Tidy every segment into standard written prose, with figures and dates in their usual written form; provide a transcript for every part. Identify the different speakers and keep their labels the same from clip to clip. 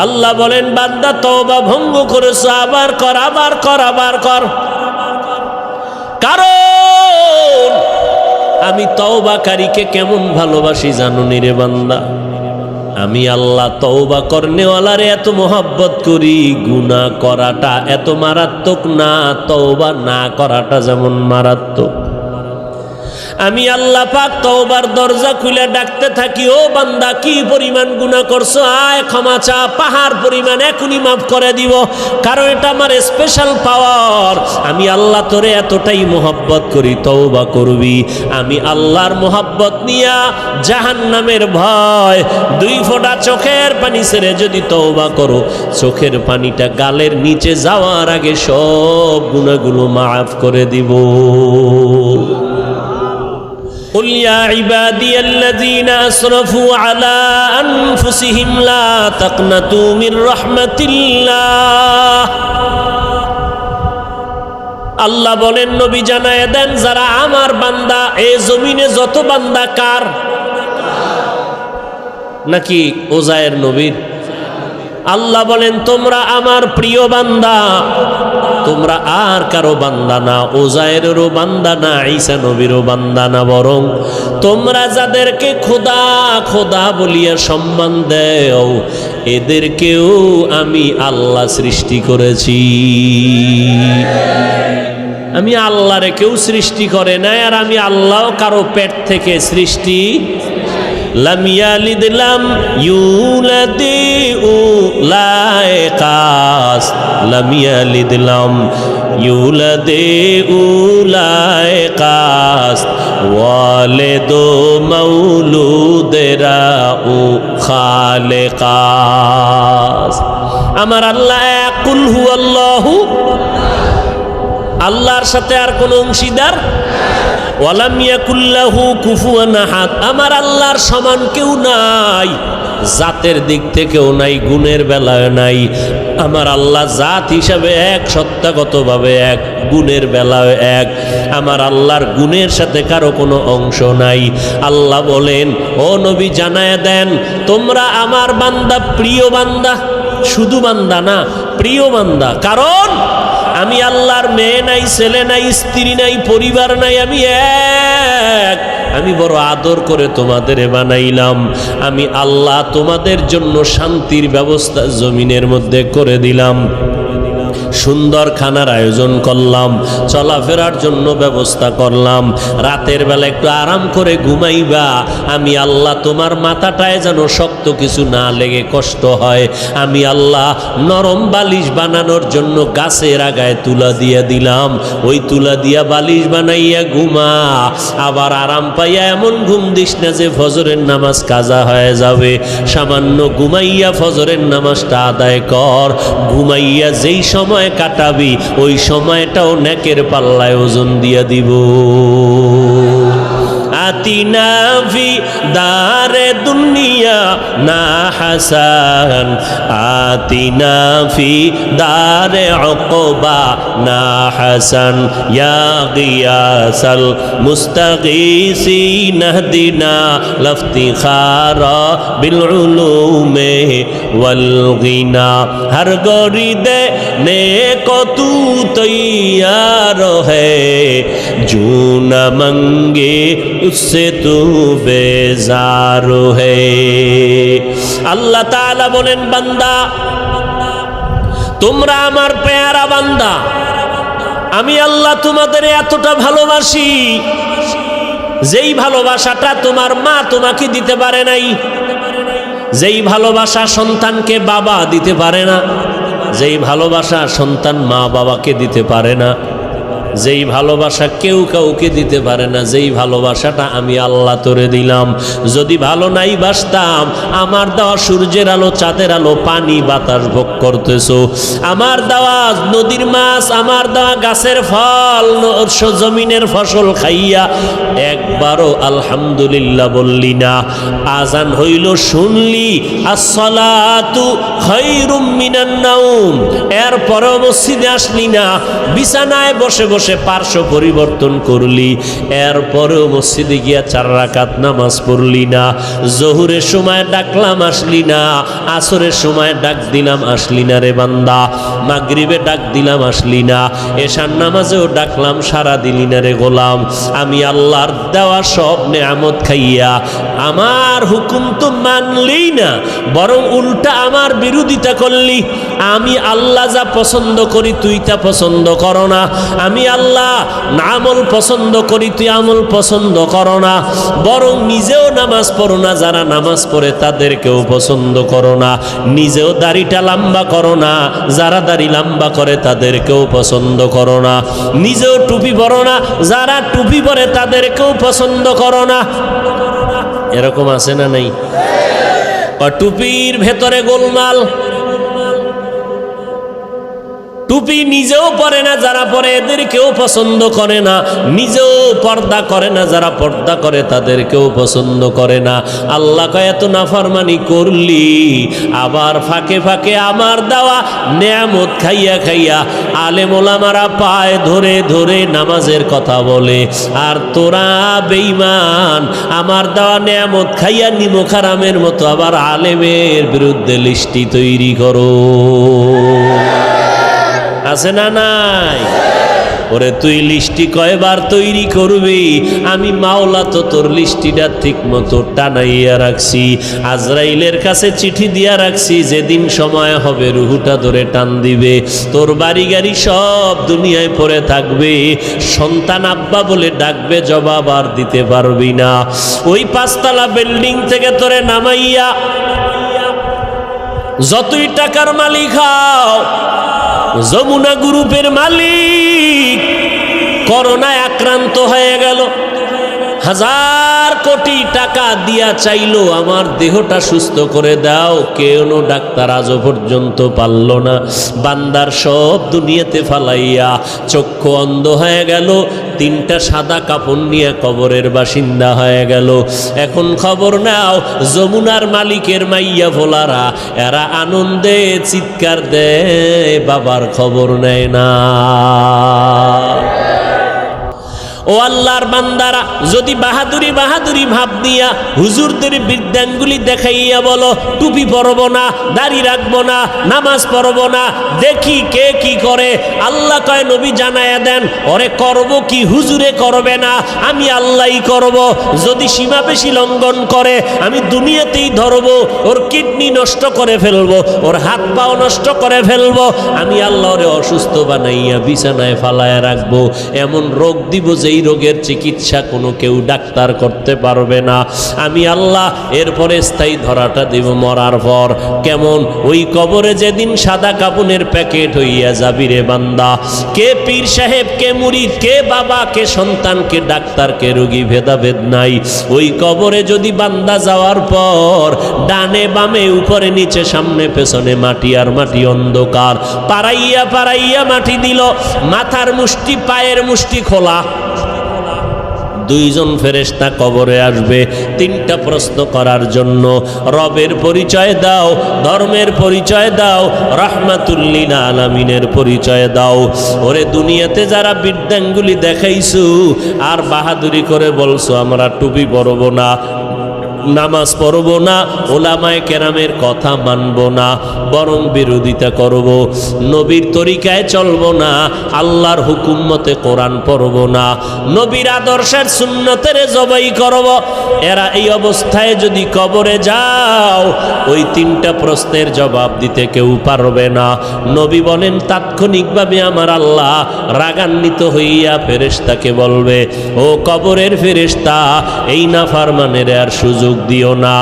Speaker 1: আল্লাহ বলেন বান্দা তওবা ভঙ্গ করেছো, আবার কর, আবার কর, আবার কর। কারণ আমি তওবাকারীকে কেমন ভালোবাসি জানো নি রে বান্দা? আমি আল্লাহ তওবা করনেওয়ালারে এত মোহাব্বত করি, গুনাহ করাটা এত মারাত্মক না, তওবা না করাটা যেমন মারাত্মক। আমি আল্লাহ পাক তওবার দরজা খুলে ডাকতে থাকি, ও বান্দা কি পরিমাণ গুনাহ করছো, আয় ক্ষমা চা, পাহাড় পরিমাণ এখনই মাফ করে দিব। কারণ এটা আমার স্পেশাল পাওয়ার। আমি আল্লাহ তোরে এতটাই মোহাব্বত করি, তওবা করবি। আমি আল্লাহর মোহাব্বত নিয়া জাহান্নামের ভয়, 2 ফোঁটা চোখের পানি ছেড়ে যদি তওবা করো, চোখের পানিটা গালের নিচে যাওয়ার আগে সব গুনাহগুলো মাফ করে দিব। قل يا عبادي الذين أسرفوا على أنفسهم لا تقنطوا من رحمة الله। আল্লাহ বলেন নবী জানায় দেন, যারা আমার বান্দা, এই জমিনে যত বান্দা কার? নাকি ওজায়ের নবীর? আল্লাহ বলেন তোমরা আমার প্রিয় বান্দা, তোমরা আর কারো বান্দা না, ওজায়েরেরও বান্দা না, ঈসা নবীরও বান্দা না, বরং তোমরা যাদেরকে খোদা খোদা বলিয়া সম্মান দেও, এদেরকেও আমি আল্লাহ সৃষ্টি করেছি। আমি আল্লাহরে কেউ সৃষ্টি করে নাই, আর আমি আল্লাহ কারো পেট থেকে সৃষ্টি। লাম ইয়ালিদ লাম ইউলাদ উলাইকাস, লাম ইয়ালিদ লাম ইউলাদ উলাইকাস, ওয়ালিদু মাউলুদেরা উ খালিকাস। আমার আল্লাহ এক, কুল হুয়াল্লাহু, আল্লাহর সাথে আর কোন অংশীদার, ওয়ালাম ইয়াকুল লাহু কুফুয়ান আহাদ, আমার আল্লাহর সমান কেউ নাই, জাতের দিক থেকেও নাই, গুণের বেলায় নাই। আমার আল্লাহ জাত হিসাবে এক, সত্তাগতভাবে এক, গুণের বেলায় এক। আমার আল্লাহর গুণের সাথে কারো কোনো অংশ নাই। আল্লাহ বলেন, ও নবী জানায়া দেন, তোমরা আমার বান্দা, প্রিয় বান্দা, শুধু বান্দা না, প্রিয় বান্দা। কারণ আমি আল্লাহর মেয়ে নাই, ছেলে নাই, স্ত্রী নাই, পরিবার নাই, আমি এক। আমি বড় আদর করে তোমাদের বানাইলাম। আমি আল্লাহ তোমাদের জন্য শান্তির ব্যবস্থা জমিনের মধ্যে করে দিলাম, সুন্দর খানার আয়োজন করলাম, চলাফেরার জন্য ব্যবস্থা করলাম। রাতের বেলা একটু আরাম করে ঘুমাইবা। আমি আল্লাহ তোমার মাথাটায় যেন শক্ত কিছু না লেগে কষ্ট হয়, আমি আল্লাহ নরম বালিশ বানানোর জন্য গাছের আগায় তুলা দিয়ে দিলাম। ওই তুলা দিয়া বালিশ বানাইয়া ঘুমা। আবার আরাম পাইয়া এমন ঘুম দিস না যে ফজরের নামাজ কাজা হয়ে যাবে। সামান্য ঘুমাইয়া ফজরের নামাজটা আদায় কর। ঘুমাইয়া যেই সময় কাটাবি, ওই সময়টাও নেকের পাল্লায় ওজন দিয়া দিব। আতিনা ফি দারে দুনিয়া না হাসান, আতিনা ফি দারে উকবা না হাসান, ইয়া গিয়াসাল মুস্তাগীসিন ইহদিনা লফতিখারা বিল উলুমে ওয়াল গিনা। হর গরিদে নেকো তু তৈয়ার হ্যায়, জো না মঙ্গে उससे तू बेजार है। আল্লাহ তাআলা বলেন, বান্দা তোমরা আমার পেয়ারা বান্দা, আমি আল্লাহ তোমাদের এতটা ভালোবাসি, যেই ভালোবাসাটা তোমার মা তোমাকে দিতে পারে নাই, যেই ভালোবাসা সন্তানকে বাবা দিতে পারে না, যেই ভালোবাসা সন্তান মা বাবাকে দিতে পারে না, যেই ভালোবাসা কেউ কাউকে দিতে পারে না, যেই ভালোবাসাটা আমি আল্লাহ তোরে দিলাম। যদি ভালো নাই বাসতাম, আমার দেওয়া সূর্যের আলো, চাঁদের আলো, পানি বাতাস ভোগ করতেছো, আমার দেওয়া নদীর মাছ, আমার দেওয়া গাছের ফল, জমিনের ফসল খাইয়া একবারও আলহামদুলিল্লাহ বললি না। আজান হইল শুনলি, আসসালাতু খায়রুম মিনান নাওম, এরপরও মসজিদে আসলি না, বিছানায় বসে বসে বসে পার্শ্ব পরিবর্তন করলি, এরপরেও মসজিদে গিয়া 4 রাকাত নামাজ পড়লি না। জোহরের সময় ডাকলাম আসলি না, আসরের সময় ডাক দিলাম আসলি না রে বান্দা, মাগরিবে ডাক দিলাম আসলি না, এশার নামাজেও ডাকলাম সারা দিলি না রে গোলাম। আমি আল্লাহর দেওয়া সব নেয়ামত খাইয়া আমার হুকুম তো মানলি না, বরং উল্টা আমার বিরোধিতা করলি। আমি আল্লাহ যা পছন্দ করি তুই তা পছন্দ করো না, আমি আল্লাহ আমল পছন্দ করি তুই আমল পছন্দ করো না, বরং নিজেও নামাজ পড়ো না, যারা নামাজ পড়ে তাদেরকেও পছন্দ করো না, নিজেও দাড়িটা লম্বা করো না, যারা দাড়ি লম্বা করে তাদেরকেও পছন্দ করো না, নিজেও টুপি পরো না, যারা টুপি পরে তাদেরকেও পছন্দ করো না। এরকম আছে না নাই? টুপির ভেতরে গোলমাল, টুপি নিজেও পরে না, যারা পরে এদেরকেও পছন্দ করে না, নিজেও পর্দা করে না, যারা পর্দা করে তাদেরকেও পছন্দ করে না। আল্লাহ কয় এত নাফরমানি করলি, আবার ফাঁকে ফাঁকে আমার দেওয়া নেয়ামত খাইয়া খাইয়া আলেম ওলামারা পায় ধরে ধরে নামাজের কথা বলে, আর তোরা বেঈমান আমার দেওয়া নেয়ামত খাইয়া নিমক হারামের মতো আবার আলেমের বিরুদ্ধে লিস্টি তৈরি করো। আছে না নাই? ওরে তুই লিস্টি কয়বার তৈরি করবি? আমি মাওলা তো তোর লিস্টিটা ঠিক মতো টানাইয়া রাখছি, আজরাইলের কাছে চিঠি দিয়া রাখছি, যেদিন সময় হবে রুহুটা ধরে টান দিবে, তোর বাড়ি গাড়ি সব দুনিয়ায় পড়ে থাকবে, সন্তান আব্বা বলে ডাকবে, জবাব আর দিতে পারবি না। ওই 5 তলা বিল্ডিং থেকে তোরে নামাইয়া যতই টাকার মালিক হও, যমুনা গ্রুপের মালিক করোনায় আক্রান্ত হয়ে গেল, 1000 কোটি টাকা দিয়া চাইলো আমার দেহটা সুস্থ করে দাও, কেন ডাক্তার আজও পর্যন্ত পারল না। বান্দার সব দুনিয়াতে ফালাইয়া চক্ষু অন্ধ হয়ে গেল, 3টা সাদা কাপড় নিয়ে কবরের বাসিন্দা হয়ে গেল। এখন খবর নাও, যমুনার মালিকের মাইয়া ভোলারা এরা আনন্দে চিৎকার দেয়, বাবার খবর নেয় না। ও আল্লাহর বান্দারা, যদি বাহাদুরি বাহাদুরি ভাব দিয়া হুজুরদের বৃদ্ধাঙ্গুলি দেখাইয়া বলো টুপি পরব না, দাড়ি রাখবো না, নামাজ পড়ব না, দেখি কে কি করে, আল্লাহ কয় নবী জানায়া দেন ওরে করব কি হুজুরে করবে না, আমি আল্লাহই করব। যদি সীমা বেশি লঙ্ঘন করে আমি দুনিয়াতেই ধরবো, ওর কিডনি নষ্ট করে ফেলবো, ওর হাত পাও নষ্ট করে ফেলবো, আমি আল্লাহ ওরে অসুস্থ বানাইয়া বিছানায় ফালায় রাখবো, এমন রোগ দিব যেই রোগের চিকিৎসা কোনো কেউ ডাক্তার করতে পারবে না, আমি আল্লাহ। এরপরে স্থায়ী ধরাটা দিব মরার পর। কেমন? ওই কবরে যেদিন সাদা কাপনের প্যাকেট হইয়া যাবি রে বান্দা, কে পীর সাহেব, কে মুরিদ, কে বাবা, কে সন্তান, কে ডাক্তার, কে রোগী, ভেদাভেদ নাই। ওই কবরে যদি বান্দা যাওয়ার পর ডানে বামে উপরে নিচে সামনে পেছনে মাটি আর মাটি, অন্ধকার, পাড়াইয়া পাড়াইয়া মাটি দিল, মাথার মুষ্টি পায়ের মুষ্টি খোলা, 2 জন ফেরেশতা কবরে আসবে 3টা প্রশ্ন করার জন্য। রবের পরিচয় দাও, ধর্মের পরিচয় দাও, রাহমাতুল লিল আলামিনের পরিচয় দাও। ওরে দুনিয়াতে যারা বৃদ্ধাঙ্গুলি দেখাইছো আর বাহাদুরি করে বলছো আমরা টুপি পরব না, নামাজ পড়ব না, ওলামায়ে কেরামের কথা মানব না, বরং বিরোধিতা করব, নবীর তরিকায় চলব না, আল্লাহর হুকুম মতে কোরআন পড়ব না, নবীর আদর্শের সুন্নতের জবাই করব, এরা এই অবস্থায় যদি কবরে যাও ওই 3টা প্রশ্নের জবাব দিতে কেউ পারবে না। নবী বলেন তাৎক্ষণিকভাবে আমার আল্লাহ রাগান্বিত হইয়া ফেরেশতাকে বলবে, ও কবরের ফেরেশতা, এই নাফরমানের আর সুযোগ দিও না,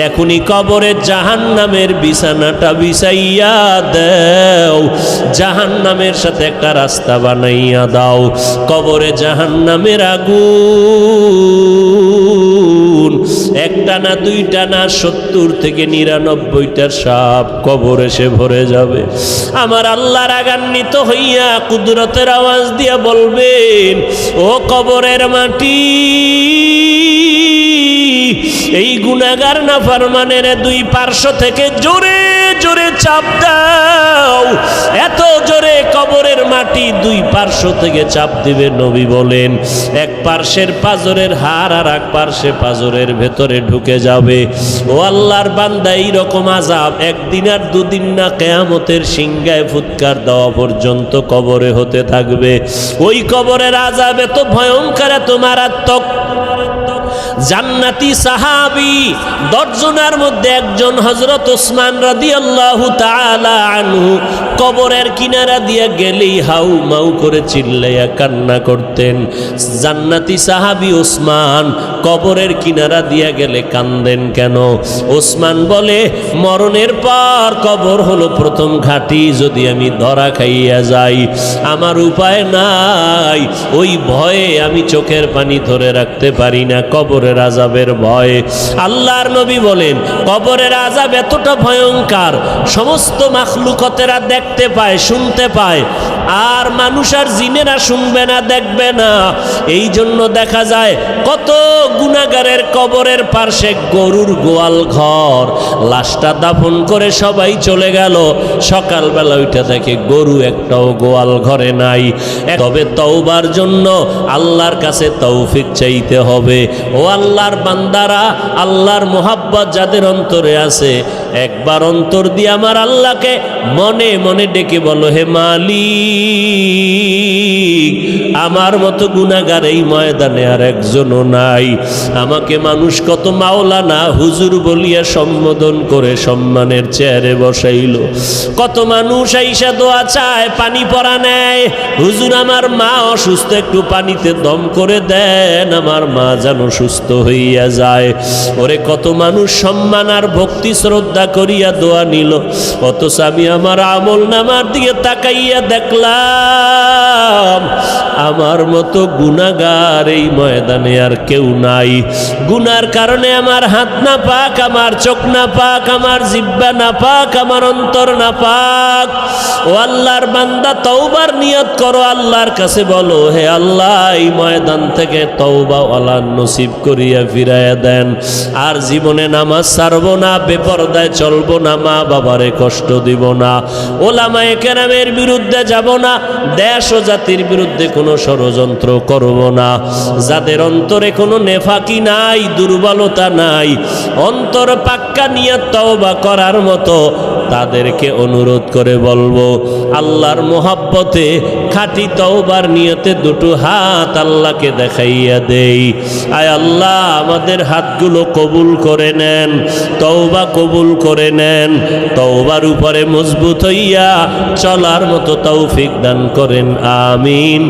Speaker 1: এখনই কবরে জাহান্নামের বিছানাটা বিছাইয়া দাও, জাহান্নামের সাথে একটা রাস্তা বানাইয়া দাও। কবরে জাহান্নামের আগুন একটা না, 2টা না, 70 থেকে 99টার সাপ কবর এসে ভরে যাবে। আমার আল্লাহ রাগান্বিত হইয়া কুদরতের আওয়াজ দিয়া বলবেন, ও কবরের মাটি, এই গুনাহগার নাফরমানের 2 পার্শ্ব থেকে জোরে জোরে চাপ দাও, এত জোরে কবরের মাটি দুই পার্শ্ব থেকে চাপ দিবে। নবী বলেন এক পার্শ্বের পাঁজরের হাড় আর এক পার্শ্বে পাঁজরের ভেতরে ঢুকে যাবে। ও আল্লাহর বান্দা, এইরকম আযাব একদিন আর দুদিন না, কিয়ামতের সিংহায় ফুৎকার দেওয়া পর্যন্ত কবরে হতে থাকবে। ওই কবরের আযাব এত ভয়ঙ্কর, এত মারাত্মক। জান্নাতি সাহাবী 10 জনের মধ্যে একজন হযরত ওসমান রাদিয়াল্লাহু তাআলা আনহু কবরের কিনারা দিয়ে গেলেই হাউ মাউ করে চিল্লাইয়া কান্না করতেন। জান্নাতি সাহাবী ওসমান কবরের কিনারা দিয়ে গেলে কান্দেন কেন? ওসমান বলে, মরণের পর কবর হলো প্রথম ঘাঁটি। যদি আমি ধরা খাইয়া যাই, আমার উপায় নাই। ওই ভয়ে আমি চোখের পানি ধরে রাখতে পারি না, কবরের আযাবের ভয়ে। আল্লাহর নবী বলেন কবরের আযাব এতটা ভয়ঙ্কর, সমস্ত মাখলুকতেরা দেখতে পায়, শুনতে পায়, আর মানুষ আর জিনেরা শুনবে না, দেখবে না। এই জন্য দেখা যায় কত গুনাহগারের কবরের পাশে গরুর গোয়াল ঘর, লাশটা দাফন করে সবাই চলে গেল, সকালবেলা ওইটা দেখে গরু একটাও গোয়াল ঘরে নাই। তবে তওবার জন্য আল্লাহর কাছে তৌফিক চাইতে হবে। ও আল্লাহর বান্দারা, আল্লাহর মোহাব্বত যাদের অন্তরে আছে, একবার অন্তর দিয়ে আমার আল্লাহকে মনে মনে ডেকে বলো, হে মালিক, আমার মতো গুনাহগার এই ময়দানে আর একজনও নাই। আমাকে মানুষ কত মাওলানা হুজুর বলিয়া সম্বোধন করে সম্মানের চেয়ারে বসাইল। কত মানুষ আইসা দোয়া চায়, পানি পরা নেয়, হুজুর আমার মা অসুস্থ, একটু পানিতে দম করে দেন, আমার মা যেন সুস্থ হইয়া যায়। ওরে কত মানুষ সম্মান আর ভক্তি শ্রদ্ধা করিয়া দোয়া নিল, অথচ আমি আমার আমল নামার দিকে তাকাইয়া দেখলাম আমার মতো গুনাহগার এই ময়দানে আর কেউ নাই। গুনার কারণে আমার হাত না পাক, আমার চোখ না পাক, আমার জিহ্বা না পাক, আমার অন্তর না পাক। ও আল্লাহর বান্দা, তওবার নিয়ত করো, আল্লাহর কাছে বলো, হে আল্লাহ, এই ময়দান থেকে তওবা ওয়ালা নসিব করিয়া ফিরাইয়া দেন। আর জীবনে নামাজ ছাড়বো না, বেপরদায় চলবো না, মা বাবারে কষ্ট দিব না, ওলামায়ে কেরামের বিরুদ্ধে যাব না, দেশ ও জাতির বিরুদ্ধে কোনো ষড়যন্ত্র করব না। যাদের অন্তরে কোনো নেফাকি নাই, দুর্বলতা নাই, অন্তর পাক্কা নিয়ত তওবা করার মতো, তাদেরকে অনুরোধ করে বলবো, আল্লাহর মোহাব্বতে খাঁটি তওবার নিয়তে দুটো হাত আল্লাহকে দেখাইয়া দেই। আয় আল্লাহ, আমাদের হাতগুলো কবুল করে নেন, তওবা কবুল করে নেন, তওবার উপরে মজবুত হইয়া চলার মতো তৌফিক দান করেন। আমিন।